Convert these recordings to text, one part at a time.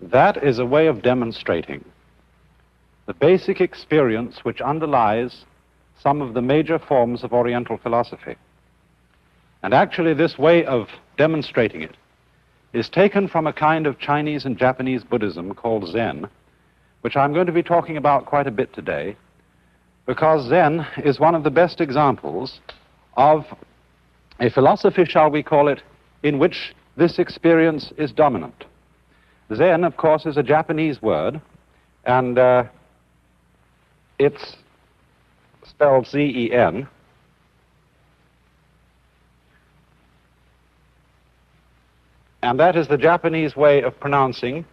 That is a way of demonstrating the basic experience which underlies some of the major forms of Oriental philosophy. And actually, this way of demonstrating it is taken from a kind of Chinese and Japanese Buddhism called Zen, which I'm going to be talking about quite a bit today, because Zen is one of the best examples of a philosophy, shall we call it, in which this experience is dominant. Zen, of course, is a Japanese word, and it's spelled Z-E-N. And that is the Japanese way of pronouncing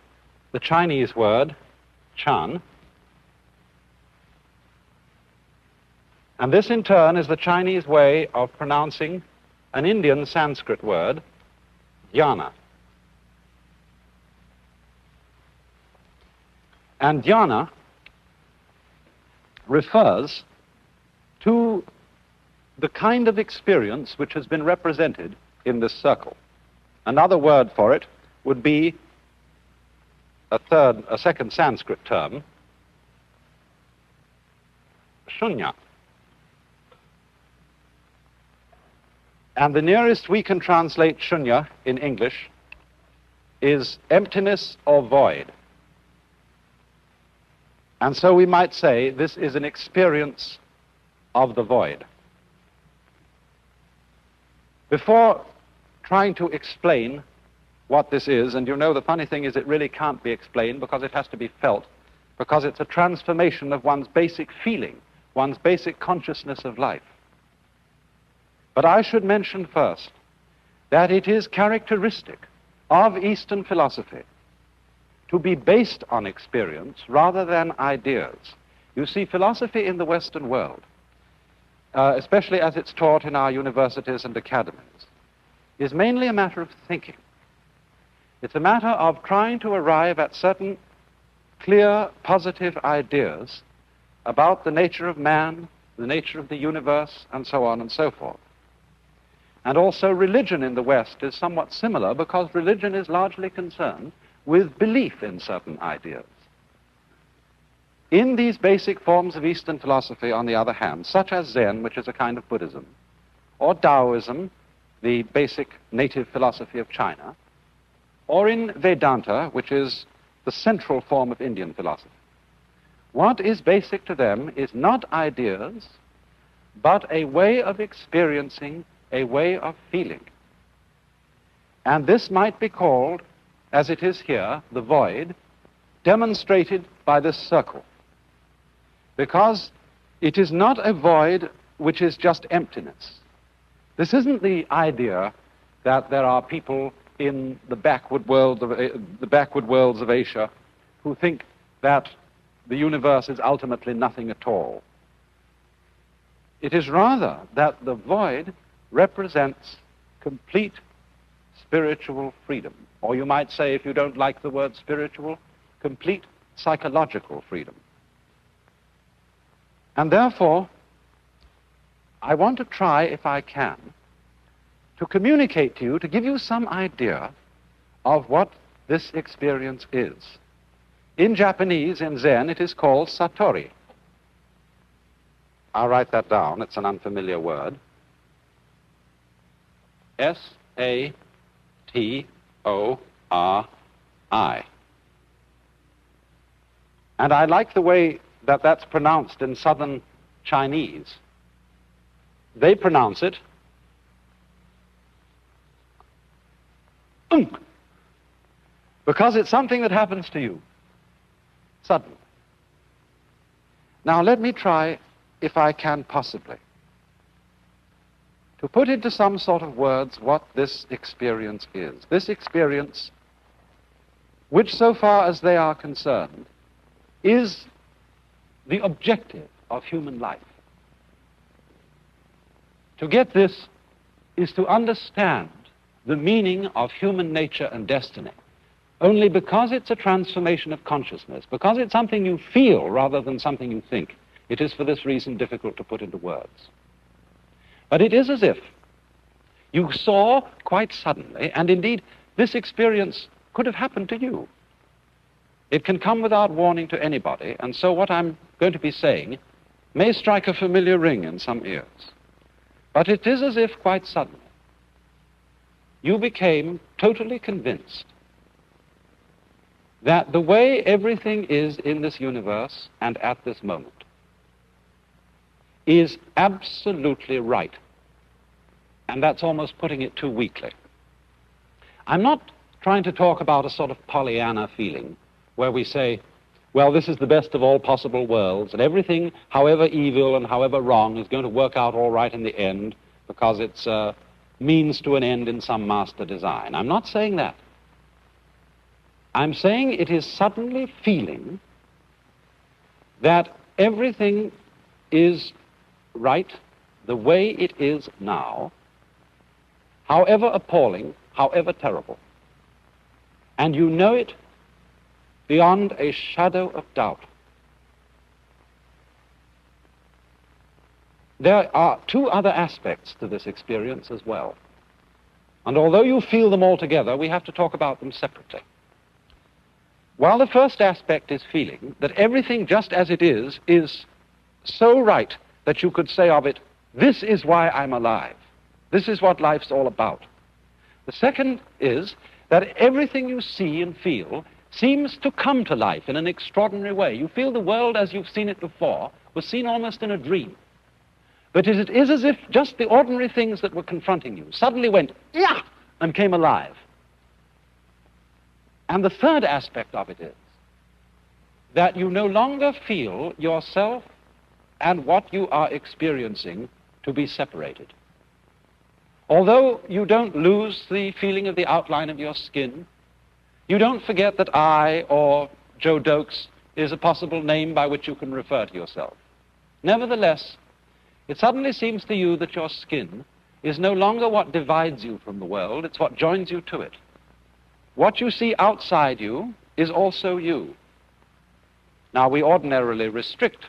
the Chinese word chan. And this, in turn, is the Chinese way of pronouncing an Indian Sanskrit word, dhyana. And dhyana refers to the kind of experience which has been represented in this circle. Another word for it would be a second Sanskrit term, Shunya. And the nearest we can translate Shunya in English is emptiness or void. And so we might say this is an experience of the void. Before trying to explain what this is, and you know the funny thing is it really can't be explained because it has to be felt, because it's a transformation of one's basic feeling, one's basic consciousness of life. But I should mention first that it is characteristic of Eastern philosophy to be based on experience rather than ideas. You see, philosophy in the Western world, especially as it's taught in our universities and academies, is mainly a matter of thinking. It's a matter of trying to arrive at certain clear, positive ideas about the nature of man, the nature of the universe, and so on and so forth. And also religion in the West is somewhat similar because religion is largely concerned with belief in certain ideas. In these basic forms of Eastern philosophy, on the other hand, such as Zen, which is a kind of Buddhism, or Taoism, the basic native philosophy of China, or in Vedanta, which is the central form of Indian philosophy, what is basic to them is not ideas, but a way of experiencing, a way of feeling. And this might be called, as it is here, the void, demonstrated by this circle. Because it is not a void which is just emptiness. This isn't the idea that there are people in the backward worlds of Asia who think that the universe is ultimately nothing at all. It is rather that the void represents complete spiritual freedom. Or you might say, if you don't like the word spiritual, complete psychological freedom. And therefore, I want to try, if I can, to communicate to you, to give you some idea of what this experience is. In Japanese, in Zen, it is called Satori. I'll write that down. It's an unfamiliar word. S-A-T-O-R-I. And I like the way that that's pronounced in southern Chinese. They pronounce it because it's something that happens to you suddenly. Now let me try, if I can possibly, to put into some sort of words what this experience is. This experience, which so far as they are concerned, is the objective of human life. To get this is to understand the meaning of human nature and destiny. Only because it's a transformation of consciousness, because it's something you feel rather than something you think, it is for this reason difficult to put into words. But it is as if you saw quite suddenly, and indeed this experience could have happened to you. It can come without warning to anybody, and so what I'm going to be saying may strike a familiar ring in some ears. But it is as if quite suddenly you became totally convinced that the way everything is in this universe and at this moment is absolutely right. And that's almost putting it too weakly. I'm not trying to talk about a sort of Pollyanna feeling where we say, well, this is the best of all possible worlds, and everything, however evil and however wrong, is going to work out all right in the end because it's a means to an end in some master design. I'm not saying that. I'm saying it is suddenly feeling that everything is right the way it is now, however appalling, however terrible. And you know it beyond a shadow of doubt. There are two other aspects to this experience as well. And although you feel them all together, we have to talk about them separately. While the first aspect is feeling that everything just as it is so right that you could say of it, this is why I'm alive. This is what life's all about. The second is that everything you see and feel seems to come to life in an extraordinary way. You feel the world as you've seen it before was seen almost in a dream. But it is as if just the ordinary things that were confronting you suddenly went, yeah, and came alive. And the third aspect of it is that you no longer feel yourself and what you are experiencing to be separated. Although you don't lose the feeling of the outline of your skin, you don't forget that I or Joe Dokes is a possible name by which you can refer to yourself. Nevertheless, it suddenly seems to you that your skin is no longer what divides you from the world, it's what joins you to it. What you see outside you is also you. Now, we ordinarily restrict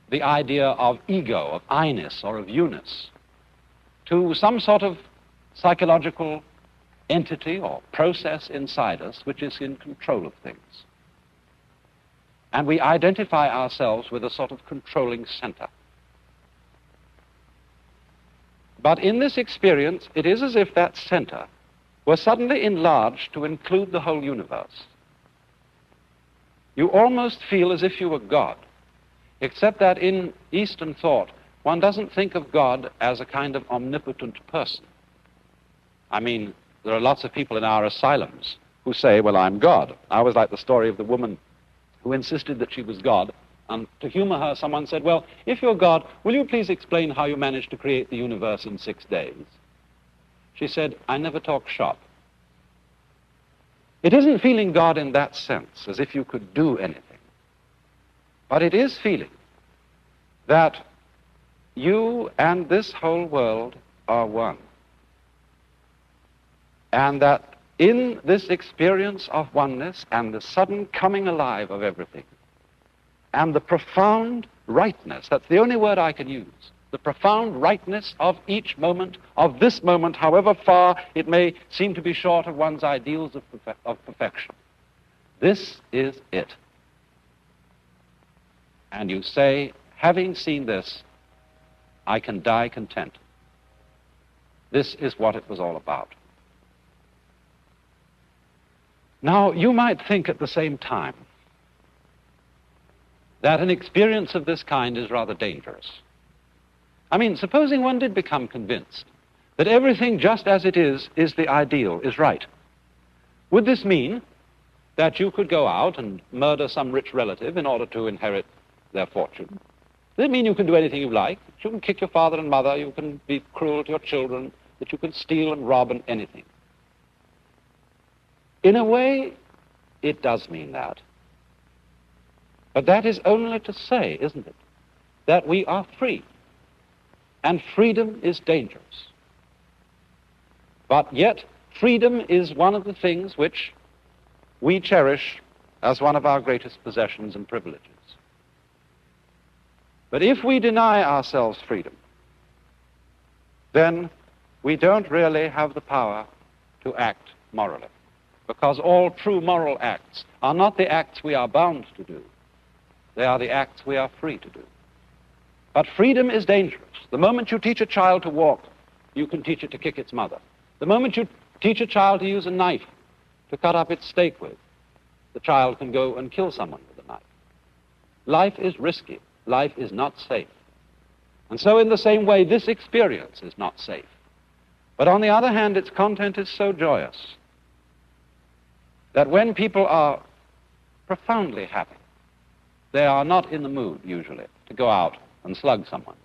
the idea of ego, of I-ness, or of you-ness to some sort of psychological entity or process inside us which is in control of things. And we identify ourselves with a sort of controlling center. But in this experience, it is as if that center were suddenly enlarged to include the whole universe. You almost feel as if you were God, except that in Eastern thought, one doesn't think of God as a kind of omnipotent person. I mean, there are lots of people in our asylums who say, well, I'm God. I always like the story of the woman who insisted that she was God. And to humor her, someone said, well, if you're God, will you please explain how you managed to create the universe in 6 days? She said, I never talk shop. It isn't feeling God in that sense, as if you could do anything. But it is feeling that you and this whole world are one. And that in this experience of oneness and the sudden coming alive of everything, and the profound rightness, that's the only word I can use, the profound rightness of each moment, of this moment, however far it may seem to be short of one's ideals of perfection. This is it. And you say, having seen this, I can die content. This is what it was all about. Now, you might think at the same time that an experience of this kind is rather dangerous. I mean, supposing one did become convinced that everything just as it is the ideal, is right. Would this mean that you could go out and murder some rich relative in order to inherit their fortune? Does it mean you can do anything you like? That you can kick your father and mother, you can be cruel to your children, that you can steal and rob and anything? In a way, it does mean that. But that is only to say, isn't it, that we are free. And freedom is dangerous. But yet, freedom is one of the things which we cherish as one of our greatest possessions and privileges. But if we deny ourselves freedom, then we don't really have the power to act morally. because all true moral acts are not the acts we are bound to do. They are the acts we are free to do. But freedom is dangerous. The moment you teach a child to walk, you can teach it to kick its mother. The moment you teach a child to use a knife to cut up its steak with, the child can go and kill someone with a knife. Life is risky. Life is not safe. And so in the same way, this experience is not safe. But on the other hand, its content is so joyous that when people are profoundly happy, they are not in the mood, usually, to go out and slug someone.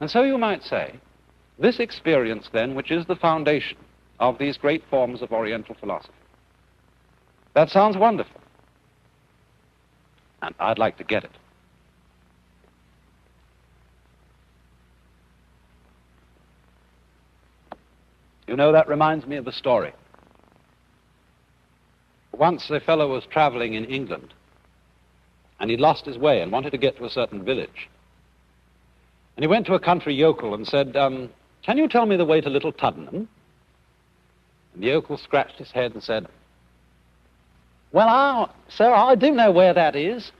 And so you might say, this experience then, which is the foundation of these great forms of Oriental philosophy, that sounds wonderful. And I'd like to get it. You know, that reminds me of a story. Once a fellow was traveling in England, and he'd lost his way and wanted to get to a certain village. And he went to a country yokel and said, can you tell me the way to Little Tuddenham? And the yokel scratched his head and said, well, sir, I do know where that is,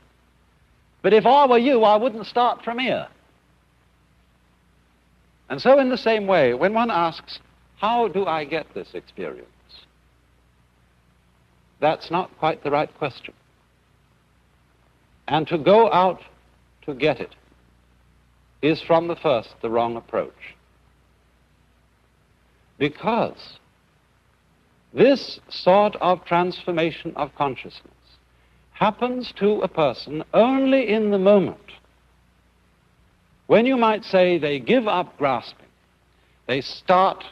but if I were you, I wouldn't start from here. And so in the same way, when one asks, how do I get this experience? That's not quite the right question. And to go out to get it is from the first the wrong approach. Because this sort of transformation of consciousness happens to a person only in the moment when you might say they give up grasping, they start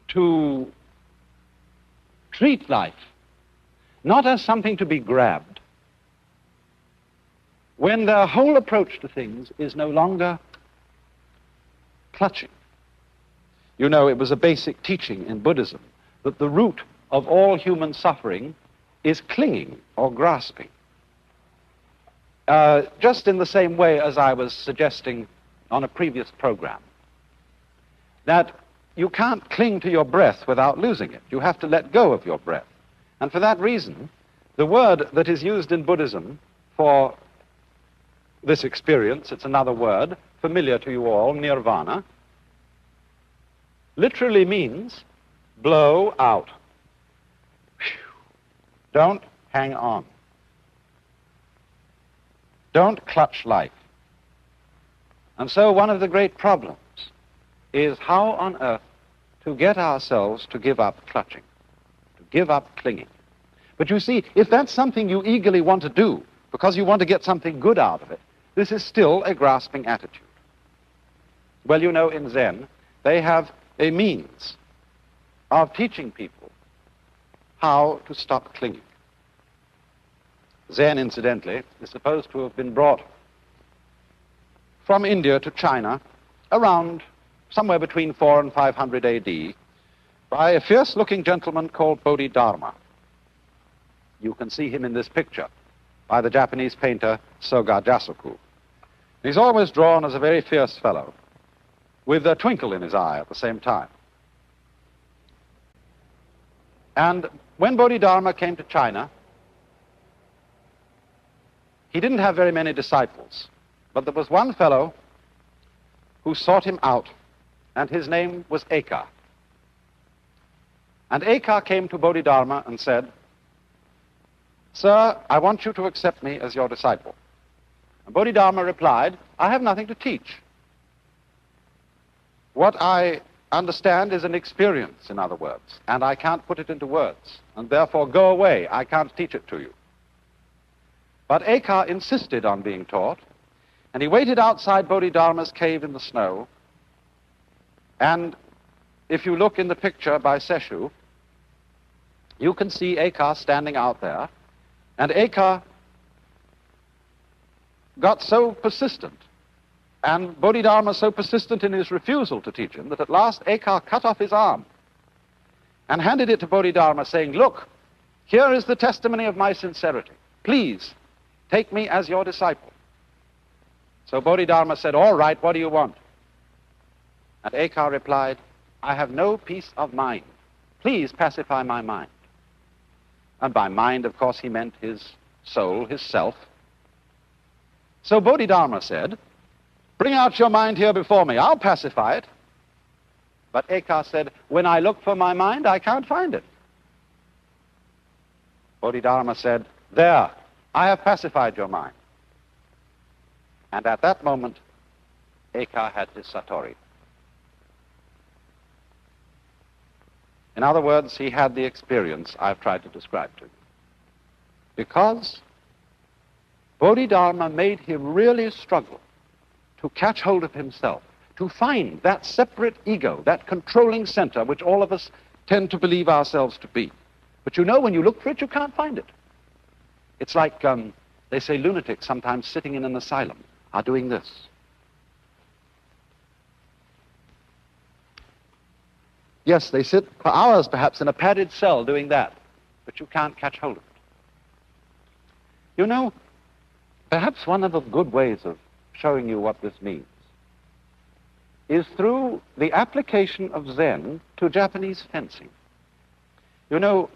to treat life not as something to be grabbed, when their whole approach to things is no longer clutching. You know, it was a basic teaching in Buddhism that the root of all human suffering is clinging or grasping. Just in the same way as I was suggesting on a previous program, that you can't cling to your breath without losing it. You have to let go of your breath. And for that reason, the word that is used in Buddhism for this experience, it's another word, familiar to you all, nirvana, literally means blow out. Don't hang on. Don't clutch life. And so one of the great problems is how on earth to get ourselves to give up clutching, to give up clinging. But you see, if that's something you eagerly want to do because you want to get something good out of it, this is still a grasping attitude. Well, you know, in Zen, they have a means of teaching people how to stop clinging. Zen, incidentally, is supposed to have been brought from India to China around somewhere between 400 and 500 AD by a fierce-looking gentleman called Bodhidharma. You can see him in this picture by the Japanese painter Soga Jasuku. He's always drawn as a very fierce fellow, with a twinkle in his eye at the same time. And when Bodhidharma came to China, he didn't have very many disciples, but there was one fellow who sought him out, and his name was Eka. And Eka came to Bodhidharma and said, "Sir, I want you to accept me as your disciple." And Bodhidharma replied, "I have nothing to teach. What I understand is an experience, in other words, and I can't put it into words, and therefore go away, I can't teach it to you." But Eka insisted on being taught, and he waited outside Bodhidharma's cave in the snow, and if you look in the picture by Seshu, you can see Eka standing out there, and Eka got so persistent, and Bodhidharma so persistent in his refusal to teach him, that at last Eka cut off his arm and handed it to Bodhidharma, saying, "Look, here is the testimony of my sincerity. Please, take me as your disciple." So Bodhidharma said, "All right, what do you want?" And Eka replied, I have no peace of mind. Please pacify my mind. And by mind, of course, he meant his soul, his self. So Bodhidharma said, bring out your mind here before me. I'll pacify it. But Eka said, when I look for my mind, I can't find it. Bodhidharma said, there, I have pacified your mind. And at that moment, Eka had his Satori. In other words, he had the experience I've tried to describe to you. Because Bodhidharma made him really struggle to catch hold of himself, to find that separate ego, that controlling center which all of us tend to believe ourselves to be. But you know, when you look for it, you can't find it. It's like, they say lunatics sometimes sitting in an asylum are doing this. Yes, they sit for hours perhaps in a padded cell doing that, but you can't catch hold of it. You know, perhaps one of the good ways of showing you what this means is through the application of Zen to Japanese fencing. You know,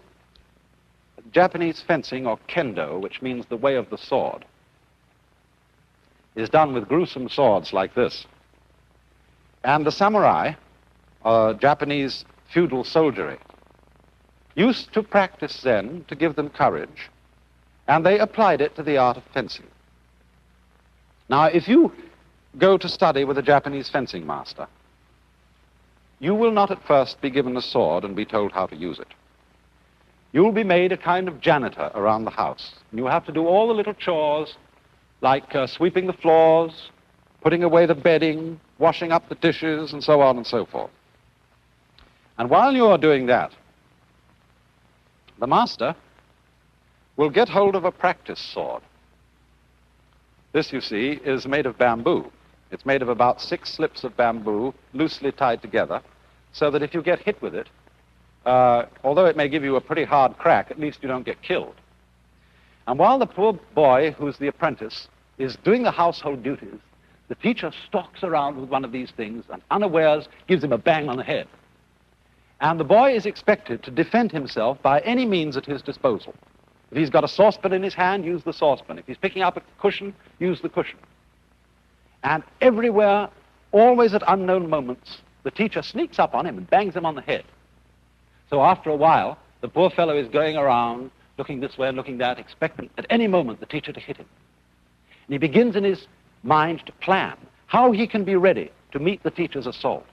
Japanese fencing, or kendo, which means the way of the sword, is done with gruesome swords like this. And the samurai, Japanese feudal soldiery, used to practice Zen to give them courage, and they applied it to the art of fencing. Now, if you go to study with a Japanese fencing master, you will not at first be given a sword and be told how to use it. You'll be made a kind of janitor around the house. And you'll have to do all the little chores, like sweeping the floors, putting away the bedding, washing up the dishes, and so on and so forth. And while you're doing that, the master will get hold of a practice sword. This, you see, is made of bamboo. It's made of about 6 slips of bamboo, loosely tied together, so that if you get hit with it, although it may give you a pretty hard crack, at least you don't get killed. And while the poor boy, who's the apprentice, is doing the household duties, the teacher stalks around with one of these things and unawares gives him a bang on the head. And the boy is expected to defend himself by any means at his disposal. If he's got a saucepan in his hand, use the saucepan. If he's picking up a cushion, use the cushion. And everywhere, always at unknown moments, the teacher sneaks up on him and bangs him on the head. So after a while, the poor fellow is going around, looking this way and looking that, expecting at any moment the teacher to hit him. And he begins in his mind to plan how he can be ready to meet the teacher's assault.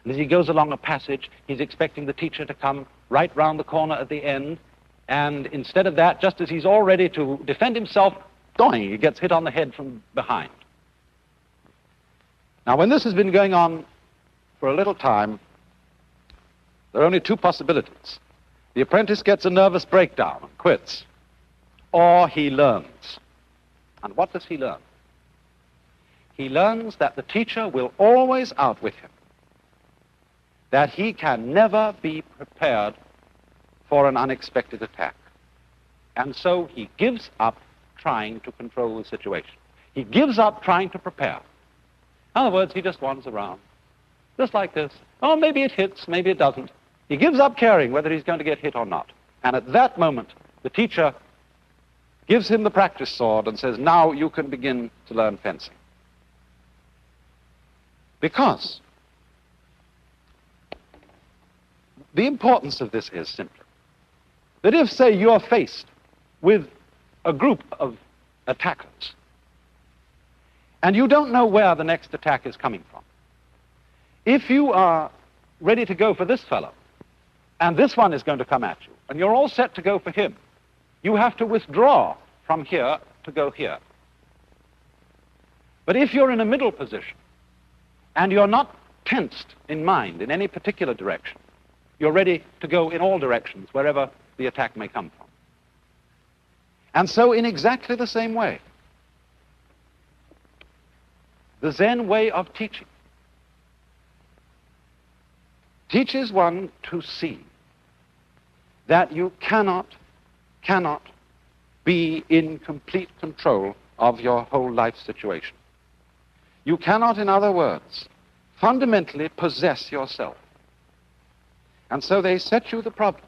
And as he goes along a passage, he's expecting the teacher to come right round the corner at the end, and instead of that, just as he's all ready to defend himself, doing, he gets hit on the head from behind. Now, when this has been going on for a little time, there are only 2 possibilities. The apprentice gets a nervous breakdown and quits, or he learns. And what does he learn? He learns that the teacher will always outwit him, that he can never be prepared for an unexpected attack. And so he gives up trying to control the situation. He gives up trying to prepare. In other words, he just wanders around, just like this. Oh, maybe it hits, maybe it doesn't. He gives up caring whether he's going to get hit or not. And at that moment, the teacher gives him the practice sword and says, now you can begin to learn fencing. Because the importance of this is simply that if, say, you're faced with a group of attackers, and you don't know where the next attack is coming from, if you are ready to go for this fellow, and this one is going to come at you, and you're all set to go for him, you have to withdraw from here to go here. But if you're in a middle position, and you're not tensed in mind in any particular direction, you're ready to go in all directions, wherever the attack may come from. And so in exactly the same way, the Zen way of teaching teaches one to see that you cannot be in complete control of your whole life situation. You cannot, in other words, fundamentally possess yourself. And so they set you the problem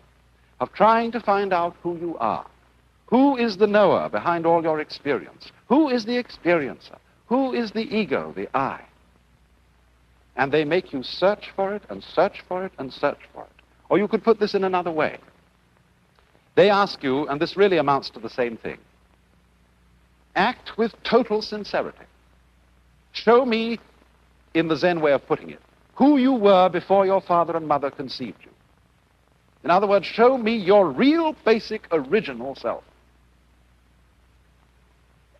of trying to find out who you are. Who is the knower behind all your experience? Who is the experiencer? Who is the ego, the I? And they make you search for it and search for it and search for it. Or you could put this in another way. They ask you, and this really amounts to the same thing, act with total sincerity. Show me, in the Zen way of putting it, who you were before your father and mother conceived you. In other words, show me your real, basic, original self.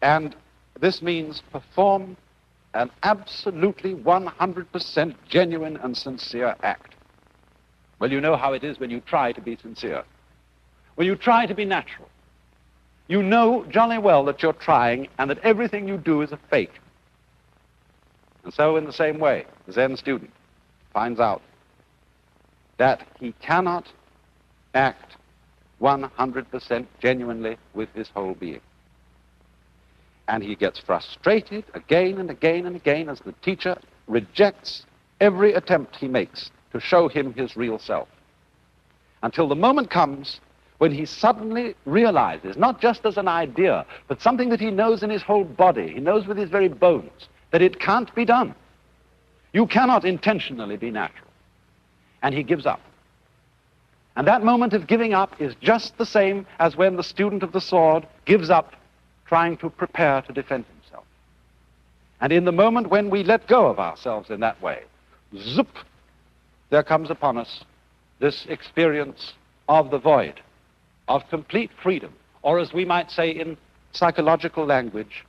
And this means perform an absolutely 100% genuine and sincere act. Well, you know how it is when you try to be sincere. When you try to be natural. You know jolly well that you're trying and that everything you do is a fake. And so in the same way, the Zen student finds out that he cannot act 100% genuinely with his whole being. And he gets frustrated again and again and again as the teacher rejects every attempt he makes to show him his real self. Until the moment comes when he suddenly realizes, not just as an idea, but something that he knows in his whole body, he knows with his very bones, that it can't be done. You cannot intentionally be natural. And he gives up. And that moment of giving up is just the same as when the student of the sword gives up trying to prepare to defend himself. And in the moment when we let go of ourselves in that way, zoop, there comes upon us this experience of the void, of complete freedom, or as we might say in psychological language,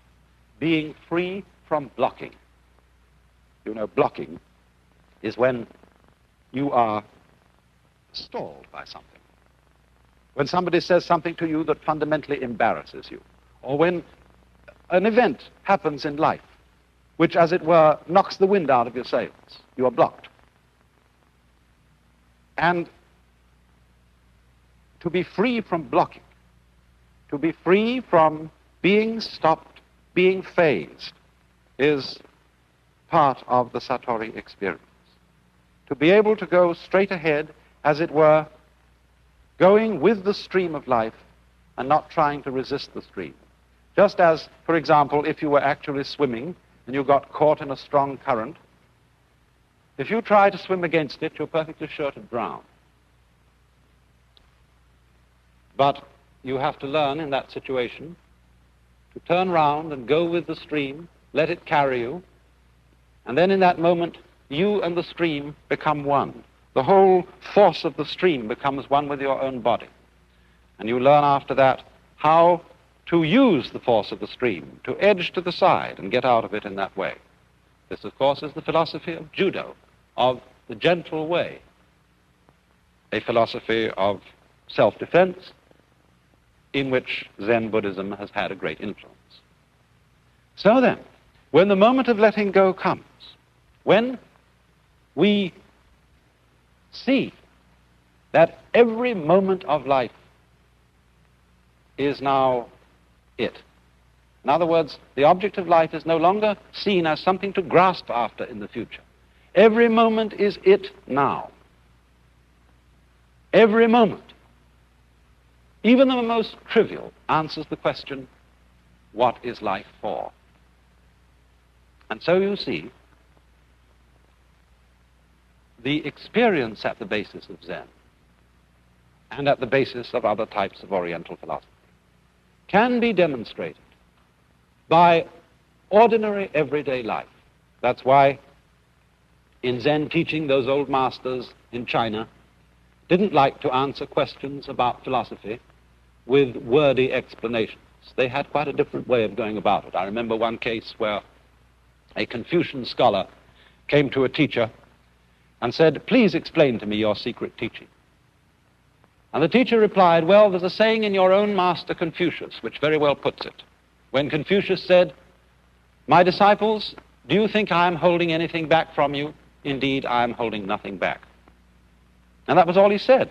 being free from blocking. You know, blocking is when you are stalled by something. When somebody says something to you that fundamentally embarrasses you, or when an event happens in life which, as it were, knocks the wind out of your sails. You are blocked. And to be free from blocking, to be free from being stopped, being phased, is part of the Satori experience. To be able to go straight ahead, as it were, going with the stream of life and not trying to resist the stream. Just as, for example, if you were actually swimming and you got caught in a strong current, if you try to swim against it, you're perfectly sure to drown. But you have to learn in that situation to turn round and go with the stream, let it carry you, and then in that moment, you and the stream become one. The whole force of the stream becomes one with your own body. And you learn after that how to use the force of the stream, to edge to the side and get out of it in that way. This, of course, is the philosophy of judo, of the gentle way, a philosophy of self-defense in which Zen Buddhism has had a great influence. So then, when the moment of letting go comes, when we see that every moment of life is now it. In other words, the object of life is no longer seen as something to grasp after in the future. Every moment is it now. Every moment. Even the most trivial answers the question, what is life for? And so you see, the experience at the basis of Zen and at the basis of other types of Oriental philosophy can be demonstrated by ordinary everyday life. That's why in Zen teaching, those old masters in China didn't like to answer questions about philosophy with wordy explanations. They had quite a different way of going about it. I remember one case where a Confucian scholar came to a teacher and said, "Please explain to me your secret teaching." And the teacher replied, "Well, there's a saying in your own master Confucius, which very well puts it. When Confucius said, 'My disciples, do you think I am holding anything back from you? Indeed, I am holding nothing back.'" And that was all he said.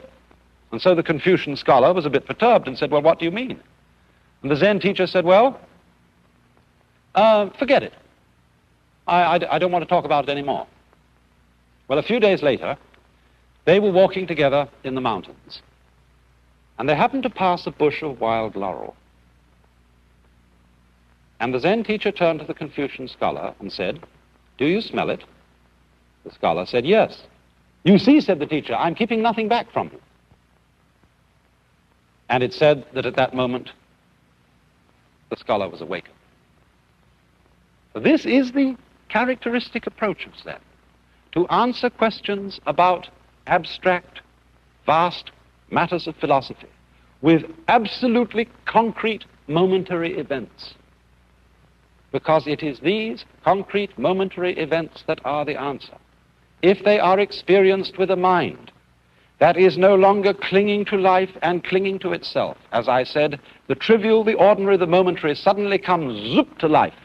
And so the Confucian scholar was a bit perturbed and said, "Well, what do you mean?" And the Zen teacher said, "Well, forget it. I don't want to talk about it anymore." Well, a few days later, They were walking together in the mountains, and they happened to pass a bush of wild laurel. And the Zen teacher turned to the Confucian scholar and said, "Do you smell it?" The scholar said, "Yes." "You see," said the teacher, "I'm keeping nothing back from you." And it said that at that moment, the scholar was awakened. So this is the characteristic approach of Zen, to answer questions about abstract, vast matters of philosophy with absolutely concrete, momentary events. Because it is these concrete, momentary events that are the answer. If they are experienced with a mind that is no longer clinging to life and clinging to itself, as I said, the trivial, the ordinary, the momentary suddenly comes zoop to life.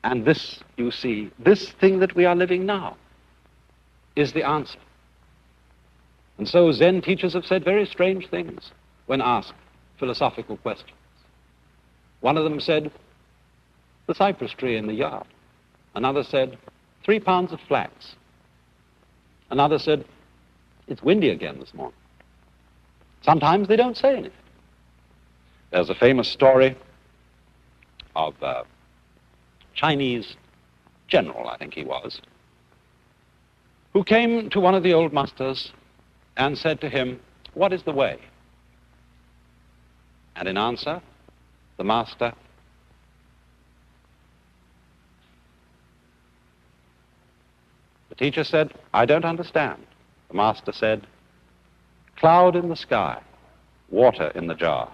And this, you see, this thing that we are living now is the answer. And so Zen teachers have said very strange things when asked philosophical questions. One of them said, "The cypress tree in the yard." Another said, 3 pounds of flax. Another said, "It's windy again this morning." Sometimes they don't say anything. There's a famous story of a Chinese general, I think he was, who came to one of the old masters and said to him, "What is the way?" And in answer, the master the teacher said, "I don't understand." The master said, "Cloud in the sky, water in the jar."